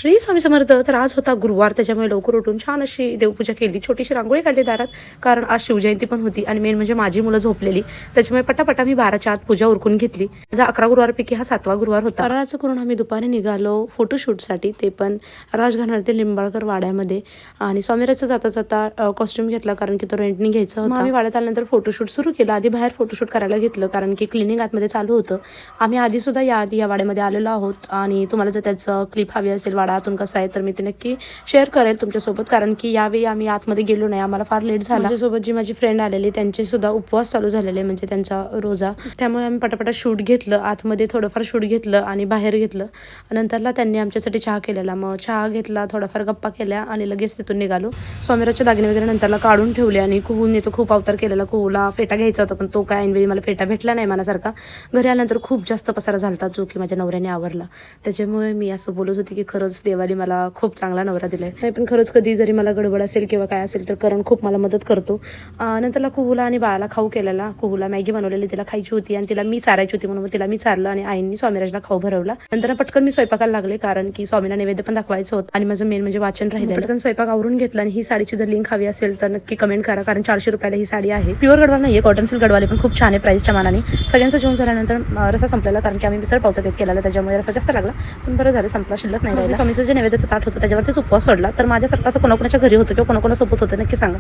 श्री स्वामी समर्थ. तर आज होता गुरुवार, त्याच्यामुळे लवकर उठून छान अशी देवपूजा केली, छोटीशी रांगोळी काढली दारात, कारण आज शिवजयंती पण होती आणि मेन म्हणजे माझी मुलं झोपलेली, त्याच्यामुळे पटापटा मी 12च्या आत पूजा उरकून घेतली. माझा 11 गुरुवारपैकी हा 7वा गुरुवार होता. फराळाचं करून आम्ही दुपारी निघालो फोटोशूटसाठी, ते पण राजघराण्यातील लिंबाळकर वाड्यामध्ये. आणि स्वामीराचं जाता जाता कॉस्ट्युम घेतला, कारण की तो रेंटनी घ्यायचा होता. आम्ही वाड्यात आल्यानंतर फोटोशूट सुरू केलं. आधी बाहेर फोटोशूट करायला घेतलं, कारण की क्लिनिंग आतमध्ये चालू होतं. आम्ही आधी सुद्धा याआधी या वाड्यामध्ये आलेलो आहोत, आणि तुम्हाला जर त्याचं क्लिप हवी असेल वाडा आतून कसा आहे, तर मी ते नक्की शेअर करेल तुमच्यासोबत, कारण की यावेळी आम्ही आतमध्ये गेलो नाही, आम्हाला फार लेट झाला. माझ्यासोबत जी माझी फ्रेंड आलेली त्यांचे सुद्धा उपवास चालू झालेले, म्हणजे त्यांचा रोजा, त्यामुळे आम्ही पटापटा शूट घेतलं, आतमध्ये थोडंफार शूट घेतलं आणि बाहेर घेतलं. नंतरला त्यांनी आमच्यासाठी चहा केलेला, मग चहा घेतला, थोडाफार गप्पा केल्या आणि लगेच तिथून निघालो. स्वामीराचे दागिने वगैरे नंतरला काढून ठेवले, आणि कुहूने तो खूप अवतार केलेला. कुहूला फेटा घ्यायचा होता, पण तो काय ऐनवेळी मला फेटा भेटला नाही मनासारखा. घरी आल्यानंतर खूप जास्त पसारा झाला, जो की माझ्या नवऱ्याने आवरला. त्याच्यामुळे मी असं बोलत होती की खरंच देवाने मला खूप चांगला नवरा दिलाय. नाही पण खरंच कधी जरी मला गडबड असेल किंवा काय असेल, तर करण खूप मला मदत करतो. नंतरला कुहूला आणि बाळाला खाऊ केलेला. कुहूला मॅगी बनवलेली, तिला खायची होती आणि तिला मी चारायची होती, म्हणून तिला मी चारलं आणि आईंनी स्वामीराजला खाऊ भरवला. नंतर पटकन मी स्वयंपाकाला लागले, कारण की स्वामीला नैवेद्य पण दाखवायचं होतं आणि माझं मेन म्हणजे वाचन राहिलं. पटकन स्वयंपाक आवरून घेतला. आणि ही साडीची जर लिंक हवी असेल तर नक्की कमेंट करा, कारण 400 रुपयाला ही साडी आहे. प्युअर गडवाल नाहीये, कॉटन सिल्क गडवाले, पण खूप छान आहे प्राइसच्या मानाने. सगळ्यांचं जेवण झाल्यानंतर रसा संपलेला, कारण की आम्ही मिसळ पावचा बेत केलेला, त्याच्यामुळे रसा जास्त लागला, पण बरं झालं संपला, शिल्लक नाही राहिला. स्वामीचं जे नैवेद्याचं ताट होतं त्याच्यावरतीच उपवास सोडला. तर माझ्यासारखं असं कोणाकोणाच्या घरी होतं किंवा कोणाकोणासोबत होतं, नक्की सांगा.